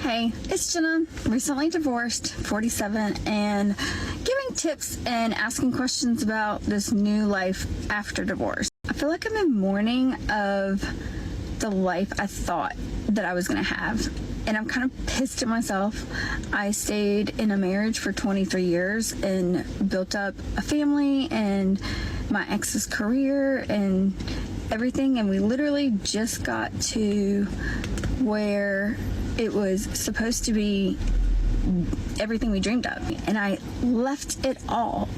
Hey, it's Jenna, recently divorced, 47, and giving tips and asking questions about this new life after divorce. I feel like I'm in mourning of the life I thought that I was going to have, and I'm kind of pissed at myself. I stayed in a marriage for 23 years and built up a family and my ex's career and everything, and we literally just got to where it was supposed to be everything we dreamed of, and I left it all.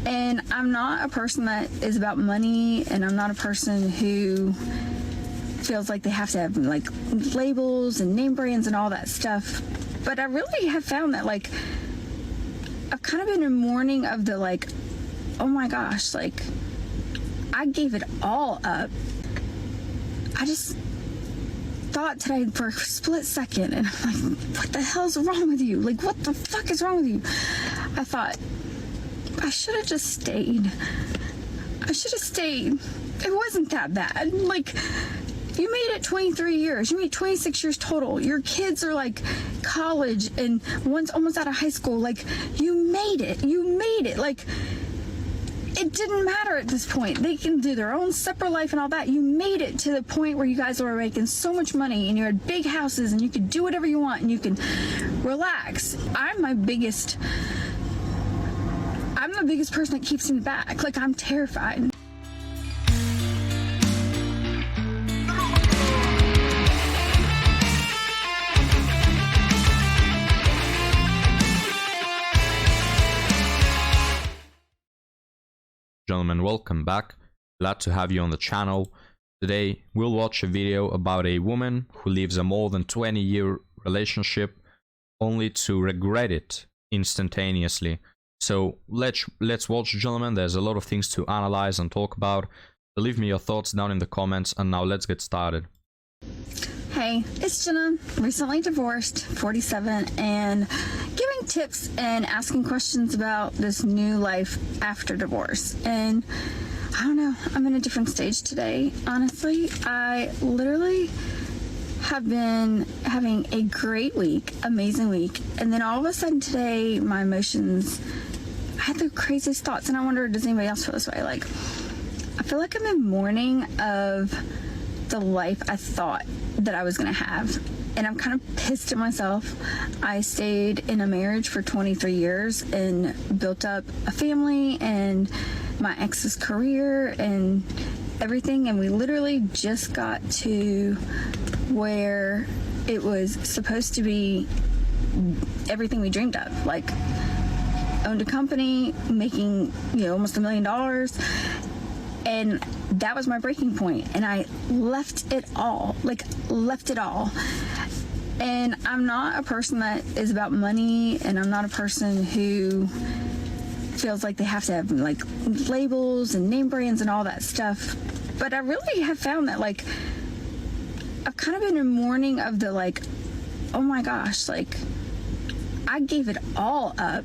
And I'm not a person that is about money, and I'm not a person who feels like they have to have like labels and name brands and all that stuff. But I really have found that like I've kind of been in mourning of the like, oh my gosh, like I gave it all up. I just thought today for a split second, and I'm like, what the hell's wrong with you? Like, what the fuck is wrong with you? I thought, I should have just stayed. It wasn't that bad. Like, you made it 23 years. You made 26 years total. Your kids are like college, and one's almost out of high school. Like, you made it. Like, it didn't matter at this point. They can do their own separate life and all that. You made it to the point where you guys were making so much money, and you had big houses, and you could do whatever you want, and you can relax. I'm the biggest person that keeps me back. Like, I'm terrified. Gentlemen, welcome back. Glad to have you on the channel. Today we'll watch a video about a woman who lives a more than 20-year relationship only to regret it instantaneously. So let's watch, gentlemen. There's a lot of things to analyze and talk about. So leave me your thoughts down in the comments, and now let's get started. Hey, it's Jenna, recently divorced, 47, and giving tips and asking questions about this new life after divorce. And I don't know, I'm in a different stage today. Honestly, I literally have been having a great week, amazing week, and then all of a sudden today, my emotions, I had the craziest thoughts, and I wonder, does anybody else feel this way? Like, I feel like I'm in mourning of the life I thought that I was going to have, and I'm kind of pissed at myself. I stayed in a marriage for 23 years and built up a family and my ex's career and everything, and we literally just got to where it was supposed to be everything we dreamed of. Like, owned a company, making almost $1 million, and that was my breaking point, and I left it all. And I'm not a person that is about money, and I'm not a person who feels like they have to have like labels and name brands and all that stuff. But I really have found that like I've kind of been in mourning of the like, oh my gosh, like I gave it all up.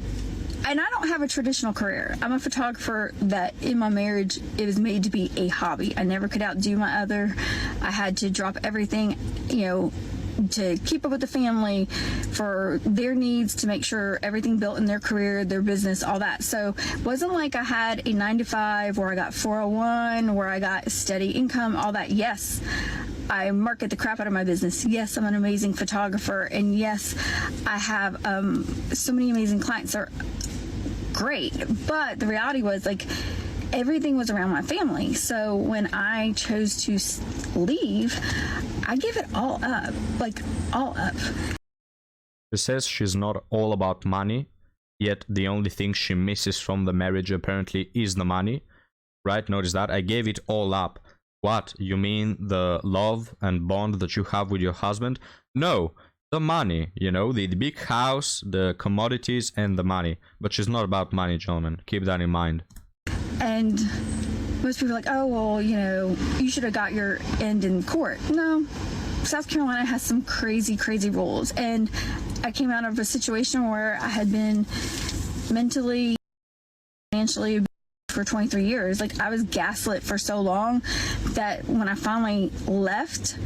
And I don't have a traditional career. I'm a photographer that in my marriage, it was made to be a hobby. I never could outdo my other. I had to drop everything, to keep up with the family, for their needs, to make sure everything built in their career, their business, all that. So it wasn't like I had a 9-to-5 where I got 401, where I got steady income, all that. Yes, I market the crap out of my business. Yes, I'm an amazing photographer. And yes, I have so many amazing clients. They're great. But the reality was like everything was around my family. So when I chose to leave, I gave it all up, like all up. She says she's not all about money, yet the only thing she misses from the marriage apparently is the money, right? Notice that. I gave it all up. What? You mean the love and bond that you have with your husband? No, the money, the big house, the commodities, and the money. But she's not about money, gentlemen. Keep that in mind. And most people are like, oh, well, you should have got your end in court. No, South Carolina has some crazy, crazy rules. And I came out of a situation where I had been mentally, financially for 23 years. Like, I was gaslit for so long that when I finally left,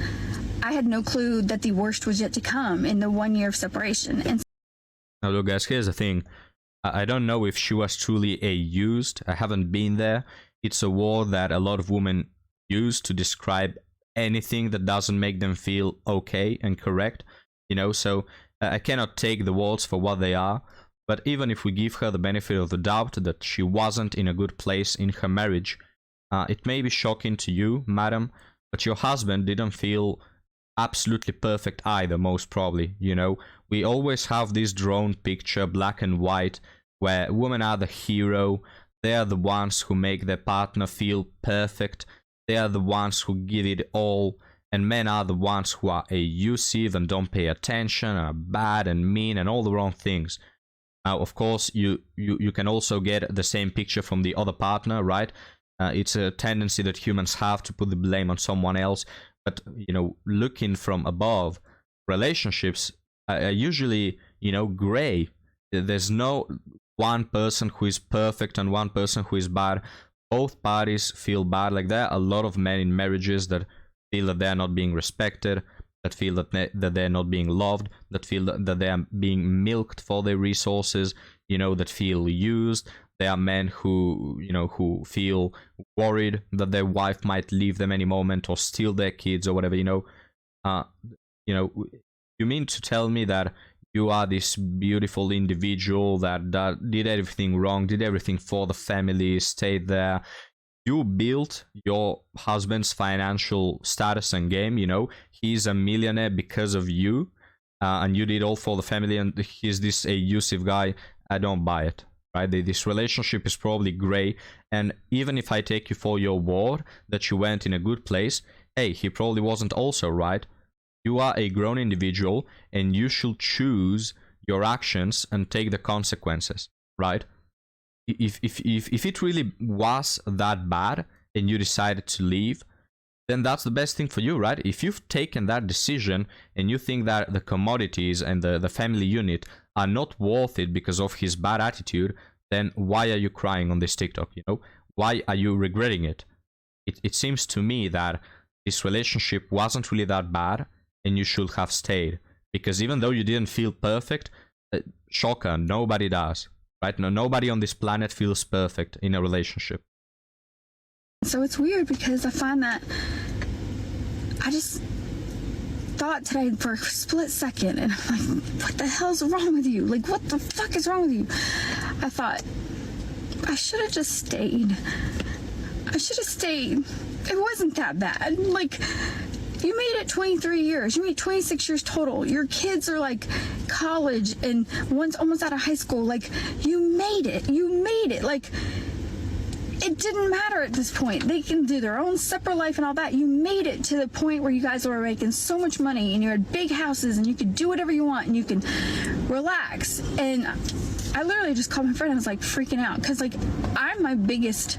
I had no clue that the worst was yet to come in the 1 year of separation. And now look guys, here's the thing. I don't know if she was truly a used. I haven't been there. It's a word that a lot of women use to describe anything that doesn't make them feel okay and correct, you know. So I cannot take the words for what they are. But even if we give her the benefit of the doubt that she wasn't in a good place in her marriage, it may be shocking to you, madam, but your husband didn't feel absolutely perfect either, most probably, you know. We always have this drawn picture, black and white, where women are the hero. They are the ones who make their partner feel perfect. They are the ones who give it all. And men are the ones who are elusive and don't pay attention, are bad and mean and all the wrong things. Now, of course, you can also get the same picture from the other partner, right? It's a tendency that humans have to put the blame on someone else. But, you know, looking from above, relationships are usually, you know, gray. There's no one person who is perfect and one person who is bad. Both parties feel bad. Like, there are a lot of men in marriages that feel that they're not being respected, that feel that they're not being loved, that feel that they are being milked for their resources, you know, that feel used. There are men who, you know, who feel worried that their wife might leave them any moment or steal their kids or whatever, you know. You mean to tell me that you are this beautiful individual that did everything wrong, did everything for the family, stayed there. You built your husband's financial status and game, you know. He's a millionaire because of you, and you did all for the family, and he's this elusive guy. I don't buy it, right? This relationship is probably gray, and even if I take you for your word that you went in a good place, hey, he probably wasn't also, right? You are a grown individual, and you should choose your actions and take the consequences, right? If it really was that bad and you decided to leave, then that's the best thing for you, right? If you've taken that decision and you think that the commodities and the family unit are not worth it because of his bad attitude, then why are you crying on this TikTok, you know? Why are you regretting it? It seems to me that this relationship wasn't really that bad and you should have stayed. Because even though you didn't feel perfect, shocker, nobody does. Right? No, nobody on this planet feels perfect in a relationship. So it's weird because I find that I just thought today for a split second, and I'm like, what the hell's wrong with you? Like, what the fuck is wrong with you? I thought, I should have just stayed. I should have stayed. It wasn't that bad. Like, you made it 23 years. You made 26 years total. Your kids are like college and one's almost out of high school. Like, you made it. You made it. Like, it didn't matter at this point. They can do their own separate life and all that. You made it to the point where you guys were making so much money and you had big houses and you could do whatever you want and you can relax. And I literally just called my friend and was like freaking out because, like, I'm the biggest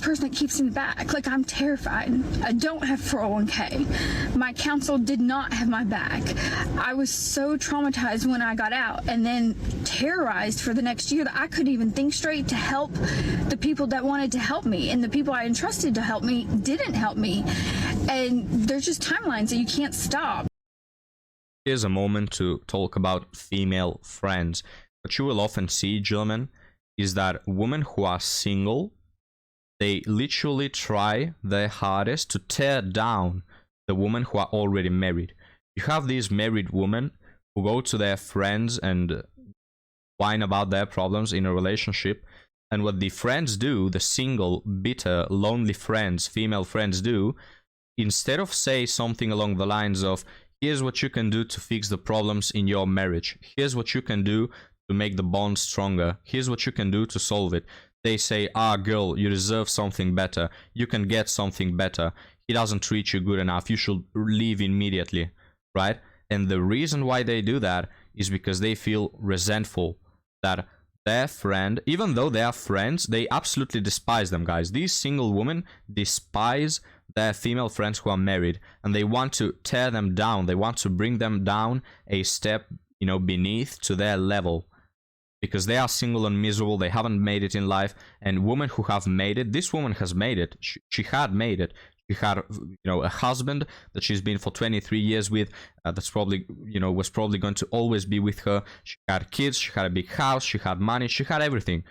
person that keeps me back. Like, I'm terrified. I don't have 401k. My counsel did not have my back. I was so traumatized when I got out and then terrorized for the next year that I couldn't even think straight to help the people that wanted to help me, and the people I entrusted to help me didn't help me. And there's just timelines that you can't stop. Here's a moment to talk about female friends. What you will often see, gentlemen, is that women who are single, they literally try their hardest to tear down the women who are already married. You have these married women who go to their friends and whine about their problems in a relationship. And what the friends do, the single, bitter, lonely friends, female friends do, instead of say something along the lines of, here's what you can do to fix the problems in your marriage. Here's what you can do to make the bond stronger. Here's what you can do to solve it. They say, girl, you deserve something better. You can get something better. He doesn't treat you good enough. You should leave immediately, right? And the reason why they do that is because they feel resentful that their friend, even though they are friends, they absolutely despise them, guys. These single women despise their female friends who are married, and they want to tear them down. They want to bring them down a step, you know, beneath to their level. Because they are single and miserable, they haven't made it in life. And women who have made it, this woman has made it. She had made it. She had, a husband that she's been for 23 years with. That's probably, was probably going to always be with her. She had kids. She had a big house. She had money. She had everything.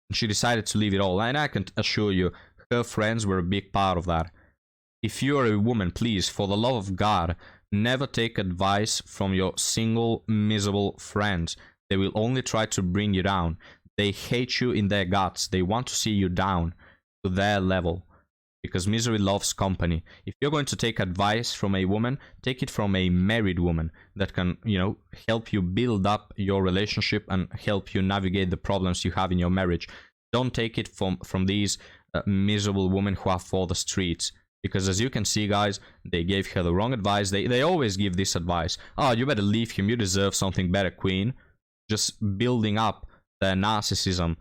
And she decided to leave it all. And I can assure you, her friends were a big part of that. If you are a woman, please, for the love of God, never take advice from your single, miserable friends. They will only try to bring you down. They hate you in their guts. They want to see you down to their level. Because misery loves company. If you're going to take advice from a woman, take it from a married woman that can, help you build up your relationship and help you navigate the problems you have in your marriage. Don't take it from these miserable women who are for the streets. Because as you can see, guys, they gave her the wrong advice. They always give this advice. Oh, you better leave him. You deserve something better, queen. Just building up their narcissism.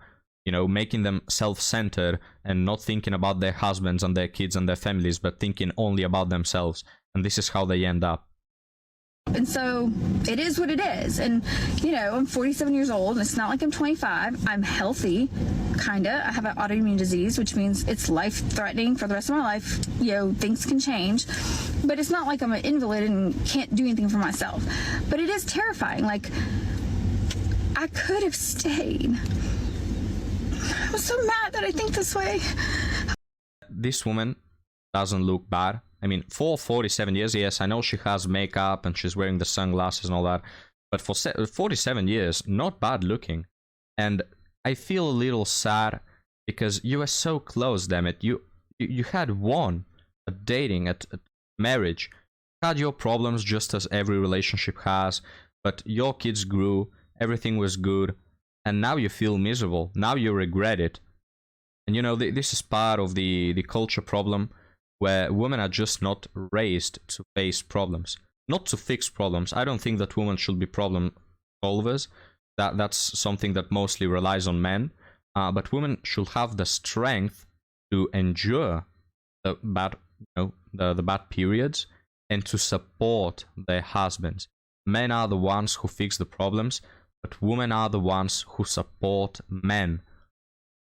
Making them self-centered and not thinking about their husbands and their kids and their families, but thinking only about themselves. And this is how they end up. And so it is what it is. And, I'm 47 years old. And it's not like I'm 25. I'm healthy, kind of. I have an autoimmune disease, which means it's life-threatening for the rest of my life. Things can change. But it's not like I'm an invalid and can't do anything for myself. But it is terrifying. Like, I could have stayed. I was so mad that I think this way. This woman doesn't look bad. I mean, for 47 years, yes, I know she has makeup and she's wearing the sunglasses and all that. But for 47 years, not bad looking. And I feel a little sad because you were so close, damn it. You had one at dating, at marriage. You had your problems just as every relationship has. But your kids grew. Everything was good. And now you feel miserable. Now you regret it. And this is part of the culture problem where women are just not raised to face problems. Not to fix problems. I don't think that women should be problem solvers. That's something that mostly relies on men. But women should have the strength to endure the bad, the bad periods and to support their husbands. Men are the ones who fix the problems. But women are the ones who support men.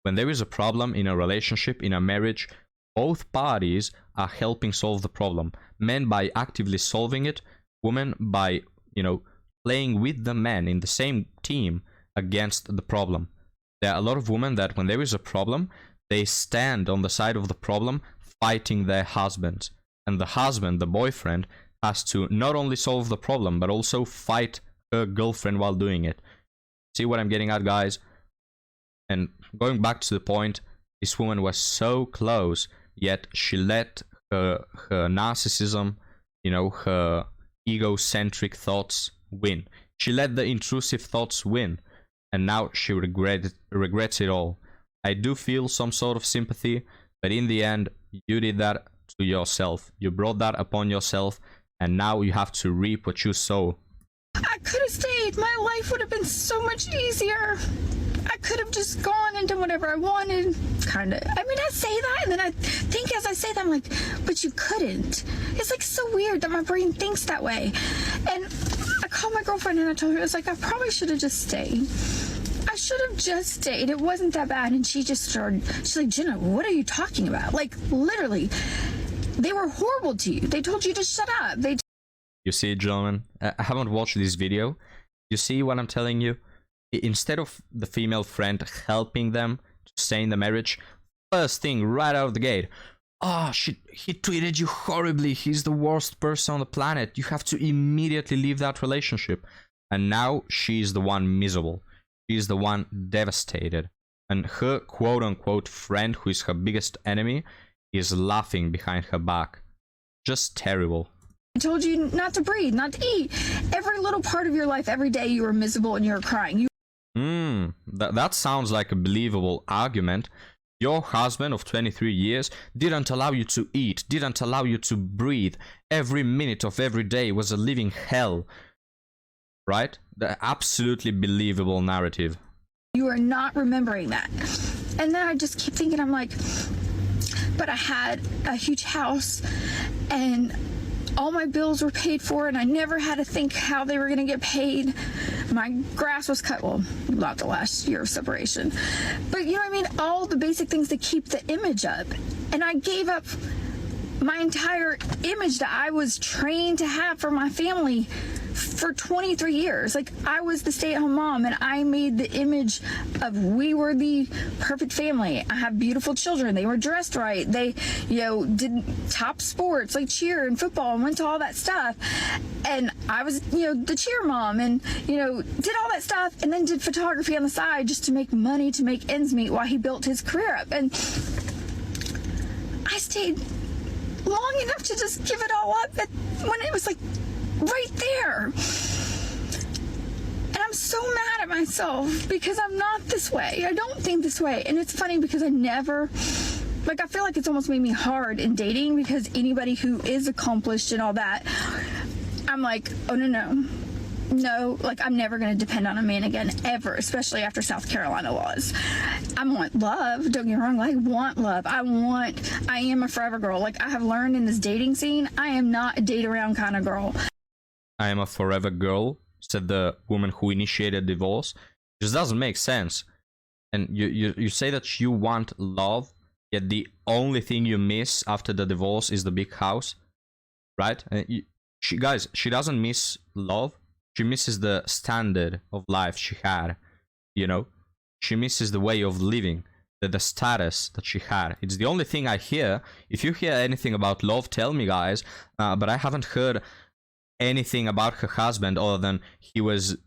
When there is a problem in a relationship, in a marriage, both parties are helping solve the problem. Men by actively solving it, women by, playing with the men in the same team against the problem. There are a lot of women that when there is a problem, they stand on the side of the problem fighting their husbands. And the husband, the boyfriend, has to not only solve the problem, but also fight her girlfriend while doing it. See what I'm getting at, guys? And going back to the point, this woman was so close, yet she let her narcissism, her egocentric thoughts win. She let the intrusive thoughts win, and now she regrets it all. I do feel some sort of sympathy, but in the end, you did that to yourself. You brought that upon yourself, and now you have to reap what you sow. I could have stayed. My life would have been so much easier. I could have just gone and done whatever I wanted. Kind of. I mean, I say that, and then I think as I say that, I'm like, but you couldn't. It's like so weird that my brain thinks that way. And I called my girlfriend and I told her, it's like, I probably should have just stayed. I should have just stayed. It wasn't that bad. And she just started, she's like, Jenna, what are you talking about? Like, literally, they were horrible to you. They told you to shut up. You see, gentlemen, I haven't watched this video. You see what I'm telling you? Instead of the female friend helping them to stay in the marriage, first thing right out of the gate, he treated you horribly. He's the worst person on the planet. You have to immediately leave that relationship. And now she's the one miserable. She's the one devastated. And her quote-unquote friend, who is her biggest enemy, is laughing behind her back. Just terrible. I told you not to breathe, not to eat. Every little part of your life, every day you were miserable and you were crying. That sounds like a believable argument. Your husband of 23 years didn't allow you to eat, didn't allow you to breathe. Every minute of every day was a living hell. Right? The absolutely believable narrative. You are not remembering that. And then I just keep thinking, I'm like, but I had a huge house and all my bills were paid for, and I never had to think how they were going to get paid. My grass was cut, well, not the last year of separation. But you know what I mean? All the basic things to keep the image up. And I gave up my entire image that I was trained to have for my family for 23 years. Like, I was the stay-at-home mom, and I made the image of we were the perfect family. I have beautiful children. They were dressed right. They, did top sports like cheer and football and went to all that stuff. And I was, the cheer mom and, did all that stuff and then did photography on the side just to make money, to make ends meet while he built his career up. And I stayed long enough to just give it all up when it was like right there. And I'm so mad at myself because I'm not this way. I don't think this way. And it's funny because I feel like it's almost made me hard in dating, because anybody who is accomplished and all that, I'm like, oh, no, like, I'm never going to depend on a man again, ever, especially after South Carolina laws. I want love. Don't get me wrong. I want love. I am a forever girl. Like, I have learned in this dating scene, I am not a date around kind of girl. I am a forever girl, said the woman who initiated divorce. This doesn't make sense. And you say that you want love, yet the only thing you miss after the divorce is the big house, right? And she doesn't miss love. She misses the standard of life she had, She misses the way of living, the status that she had. It's the only thing I hear. If you hear anything about love, tell me, guys. But I haven't heard anything about her husband other than he was,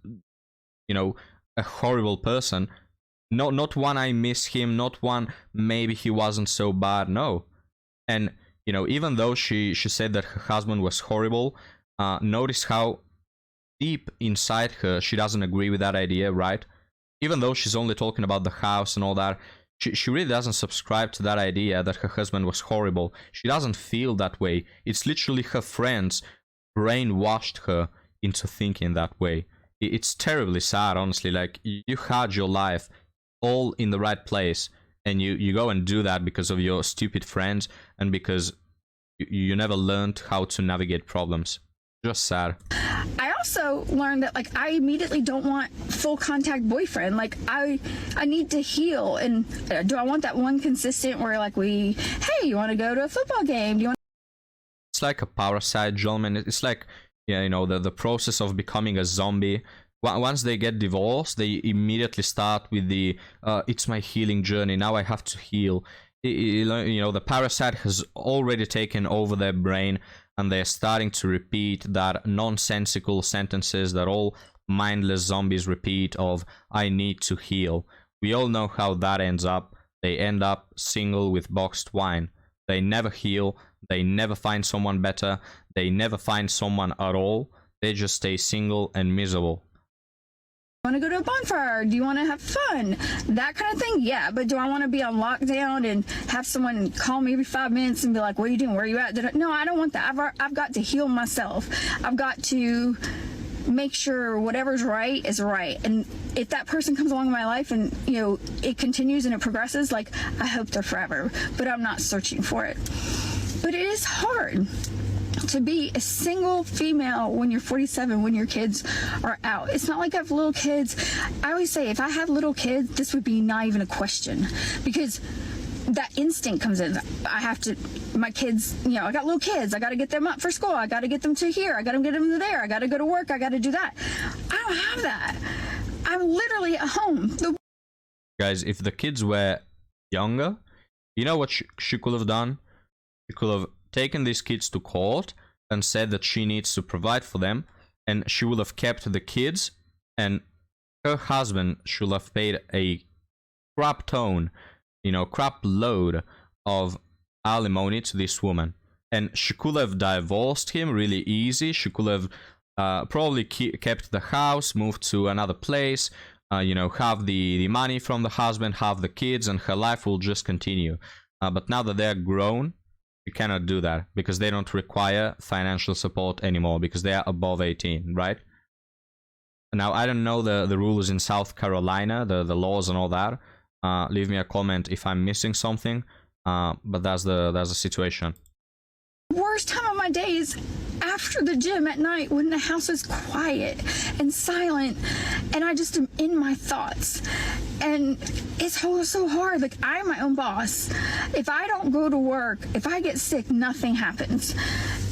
a horrible person. No, not one I miss him, not one maybe he wasn't so bad, no. And, even though she said that her husband was horrible, notice how deep inside her she doesn't agree with that idea, right? Even though she's only talking about the house and all that, she really doesn't subscribe to that idea that her husband was horrible. She doesn't feel that way. It's literally her friends brainwashed her into thinking that way. It's terribly sad, honestly. Like, you had your life all in the right place, and you go and do that because of your stupid friends and because you never learned how to navigate problems. Just sad. I also learned that, like, I immediately don't want full contact boyfriend. Like, I need to heal. And do I want that one consistent where, like, hey, you want to go to a football game? Do you want? It's like a parasite, gentlemen. It's like, the process of becoming a zombie. Once they get divorced, they immediately start with the it's my healing journey. Now I have to heal. The parasite has already taken over their brain, and they're starting to repeat that nonsensical sentences that all mindless zombies repeat of, I need to heal. We all know how that ends up. They end up single with boxed wine. They never heal. They never find someone better. They never find someone at all. They just stay single and miserable. Want to go to a bonfire? Do you want to have fun? That kind of thing? Yeah, but do I want to be on lockdown and have someone call me every 5 minutes and be like, what are you doing? Where are you at? No, I don't want that. I've got to heal myself. I've got to make sure whatever's right is right. And if that person comes along in my life and, it continues and it progresses, like, I hope they're forever, but I'm not searching for it. But it is hard to be a single female when you're 47, when your kids are out. It's not like I have little kids. I always say, if I had little kids, this would be not even a question, because that instinct comes in. My kids, I got little kids. I got to get them up for school. I got to get them to here. I got to get them to there. I got to go to work. I got to do that. I don't have that. I'm literally at home. Guys, if the kids were younger, you know what she could have done? She could have taken these kids to court and said that she needs to provide for them, and she would have kept the kids, and her husband should have paid a crap load of alimony to this woman, and she could have divorced him really easy. She could have probably kept the house, moved to another place, have the money from the husband, have the kids, and her life will just continue. But now that they're grown, you cannot do that because they don't require financial support anymore because they are above 18, right? Now, I don't know the rules in South Carolina, the laws and all that. Leave me a comment if I'm missing something, but that's the situation. Worst time of my my days after the gym at night when the house is quiet and silent and I just am in my thoughts. And it's so hard. Like, I'm my own boss. If I don't go to work, if I get sick, nothing happens.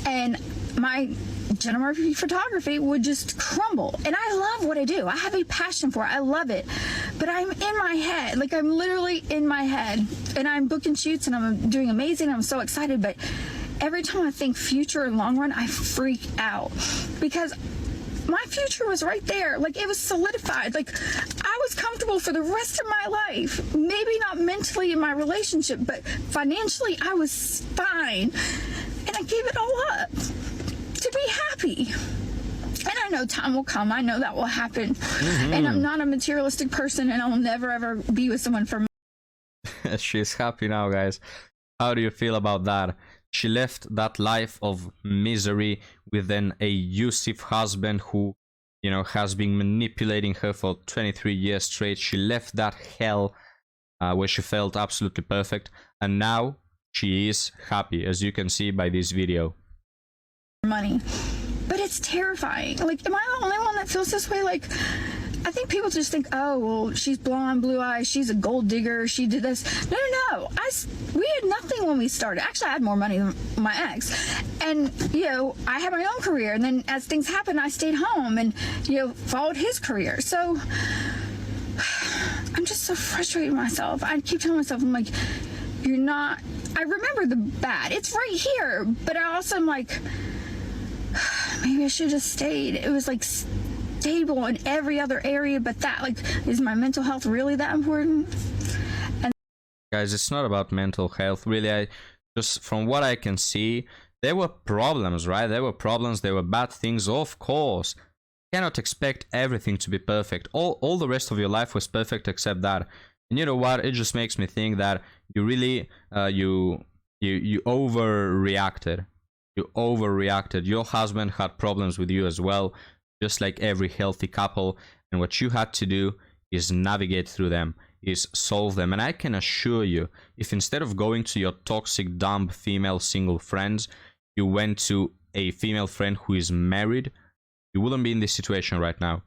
And my Jenna Murphy photography would just crumble. And I love what I do. I have a passion for it. I love it. But I'm in my head. Like, I'm literally in my head. And I'm booking shoots and I'm doing amazing. I'm so excited. But every time I think future and long run, I freak out. Because my future was right there. Like, it was solidified. Like, I was comfortable for the rest of my life. Maybe not mentally in my relationship, but financially, I was fine. And I gave it all up to be happy. And I know time will come. I know that will happen. Mm-hmm. And I'm not a materialistic person, and I'll never, ever be with someone for money. She's happy now, guys. How do you feel about that? She left that life of misery with an abusive husband who, you know, has been manipulating her for 23 years straight. She left that hell where she felt absolutely perfect. And now she is happy, as you can see by this video. Money. But it's terrifying. Like, am I the only one that feels this way? Like, I think people just think, oh, well, she's blonde, blue eyes, she's a gold digger, she did this. No. We had nothing when we started. Actually, I had more money than my ex. And, you know, I had my own career. And then as things happened, I stayed home and, you know, followed his career. So I'm just so frustrated with myself. I keep telling myself, I'm like, you're not, I remember the bad. It's right here. But I also am like, maybe I should have stayed. It was like stable in every other area, but that, like, is my mental health really that important? And guys, it's not about mental health, really. I just, from what I can see, there were problems, right? There were problems, there were bad things, of course. You cannot expect everything to be perfect. All the rest of your life was perfect except that. And you know what? It just makes me think that you really, you overreacted. You overreacted. Your husband had problems with you as well, just like every healthy couple. And what you had to do is navigate through them, is solve them. And I can assure you, if instead of going to your toxic, dumb female single friends, you went to a female friend who is married, you wouldn't be in this situation right now.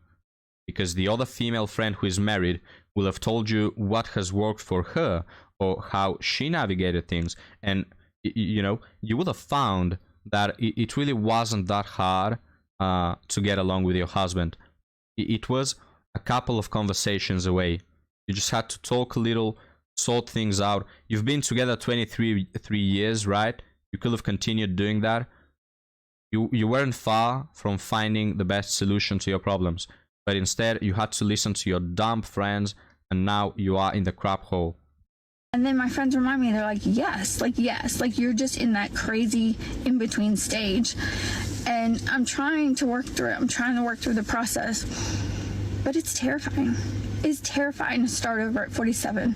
Because the other female friend who is married will have told you what has worked for her or how she navigated things. And, you know, you would have found that it really wasn't that hard to get along with your husband. It was a couple of conversations away. You just had to talk a little, sort things out. You've been together 23 years, right? You could have continued doing that. You weren't far from finding the best solution to your problems. But instead, you had to listen to your dumb friends, and now you are in the crap hole. And then my friends remind me, they're like, yes, like you're just in that crazy in-between stage. And I'm trying to work through it. I'm trying to work through the process. But it's terrifying. It's terrifying to start over at 47.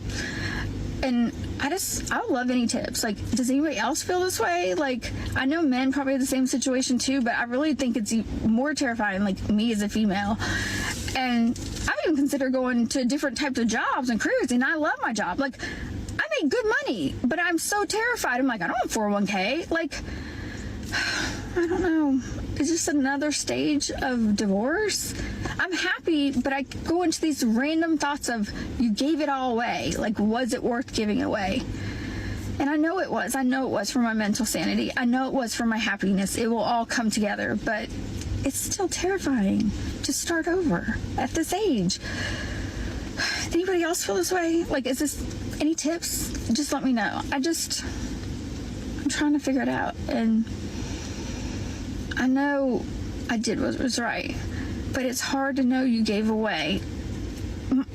And I would love any tips. Like, does anybody else feel this way? Like, I know men probably have the same situation too, but I really think it's more terrifying, like me as a female. And I've even considered going to different types of jobs and careers, and I love my job. Like, I make good money, but I'm so terrified. I'm like, I don't have 401k. Like, I don't know. It's just another stage of divorce. I'm happy, but I go into these random thoughts of, you gave it all away. Like, was it worth giving away? And I know it was. I know it was for my mental sanity. I know it was for my happiness. It will all come together, but it's still terrifying to start over at this age. Anybody else feel this way? Like, is this, any tips? Just let me know. I'm trying to figure it out. And I know I did what was right, but it's hard to know you gave away.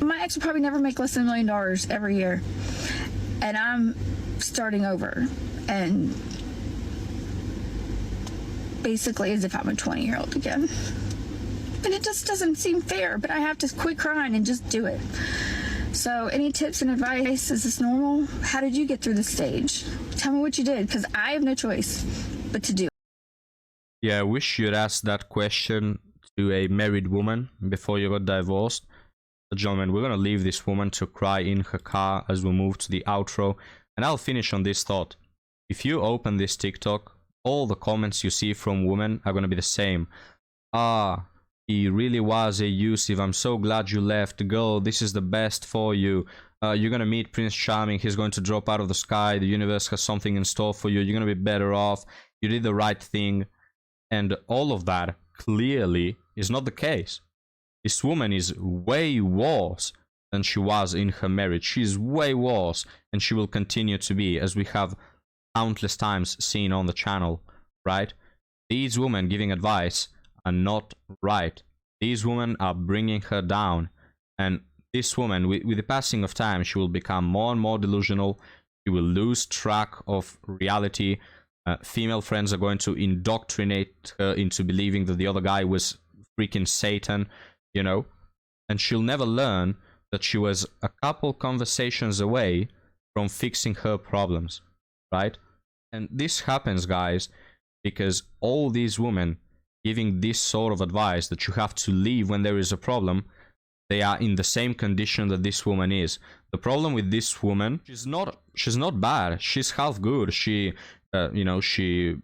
My ex would probably never make less than $1 million every year. And I'm starting over. And basically as if I'm a 20-year-old again. And it just doesn't seem fair, but I have to quit crying and just do it. So any tips and advice? Is this normal? How did you get through this stage? Tell me what you did, because I have no choice but to do it. Yeah, I wish you'd asked that question to a married woman before you got divorced. But gentlemen, we're going to leave this woman to cry in her car as we move to the outro. And I'll finish on this thought. If you open this TikTok all the comments you see from women are gonna be the same. Ah, he really was abusive. I'm so glad you left. Girl, this is the best for you. You're gonna meet Prince Charming. He's going to drop out of the sky. The universe has something in store for you. You're gonna be better off. You did the right thing. And all of that clearly is not the case. This woman is way worse than she was in her marriage. She's way worse, and she will continue to be, as we have countless times seen on the channel, right? These women giving advice are not right. These women are bringing her down, and this woman, with the passing of time, she will become more and more delusional. She will lose track of reality. Female friends are going to indoctrinate her into believing that the other guy was freaking Satan, you know, and she'll never learn that she was a couple conversations away from fixing her problems, right? And this happens, guys, because all these women giving this sort of advice that you have to leave when there is a problem, they are in the same condition that this woman is. The problem with this woman, she's not bad. She's half good. She, she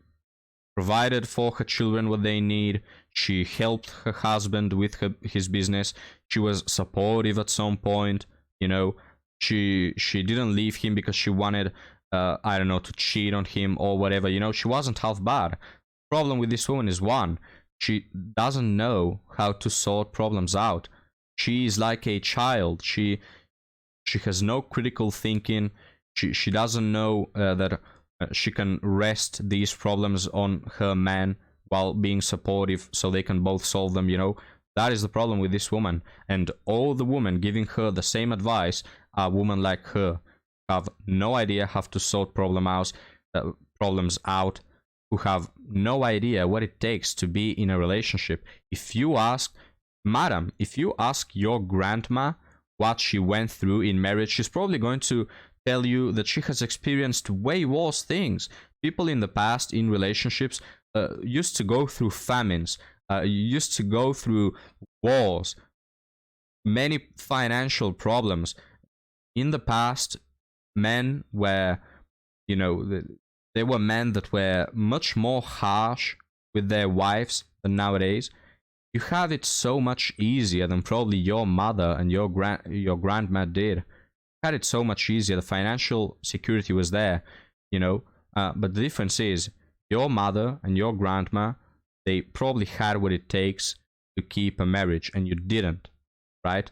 provided for her children what they need. She helped her husband with his business. She was supportive at some point. You know, she didn't leave him because she wanted, I don't know, to cheat on him or whatever. You know, she wasn't half bad. The problem with this woman is, one, she doesn't know how to sort problems out. She is like a child. She has no critical thinking. She doesn't know that she can rest these problems on her man while being supportive so they can both solve them, you know. That is the problem with this woman. And all the women giving her the same advice are women like her, who have no idea how to sort problems out, who have no idea what it takes to be in a relationship. If you ask, madam, if you ask your grandma what she went through in marriage, she's probably going to tell you that she has experienced way worse things. People in the past in relationships used to go through famines, used to go through wars, many financial problems. In the past, men were, you know, there were men that were much more harsh with their wives than nowadays. You have it so much easier than probably your mother and your grandma did. You had it so much easier. The financial security was there, you know. But the difference is, your mother and your grandma, they probably had what it takes to keep a marriage, and you didn't, right?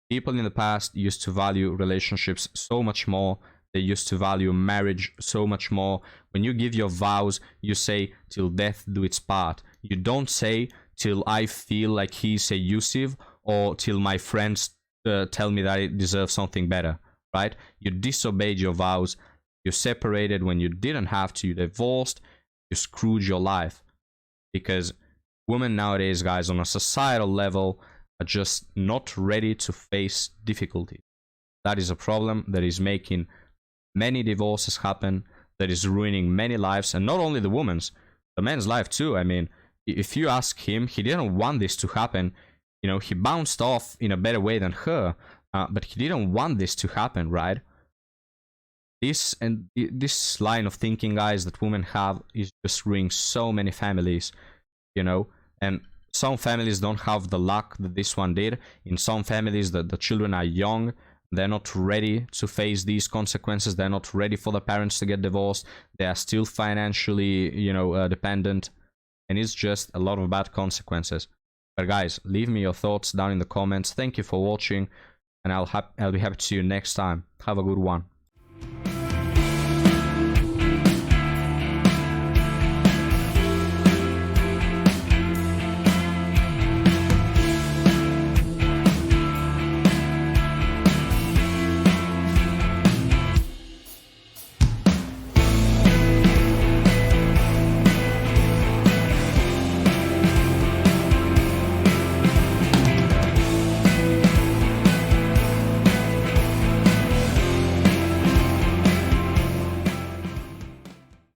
People in the past used to value relationships so much more. They used to value marriage so much more. When you give your vows, you say, till death do its part. You don't say, till I feel like he's abusive, or till my friends tell me that I deserve something better, right? You disobeyed your vows. You separated when you didn't have to. You divorced. You screwed your life. Because women nowadays, guys, on a societal level, are just not ready to face difficulty. That is a problem that is making many divorces happen, that is ruining many lives, and not only the woman's, the man's life too. I mean, if you ask him, he didn't want this to happen. You know, he bounced off in a better way than her, but he didn't want this to happen, right? This line of thinking, guys, that women have is just ruining so many families, you know. And some families don't have the luck that this one did. In some families, the children are young. They're not ready to face these consequences. They're not ready for the parents to get divorced. They are still financially, you know, dependent. And it's just a lot of bad consequences. But guys, leave me your thoughts down in the comments. Thank you for watching, and I'll be happy to see you next time. Have a good one.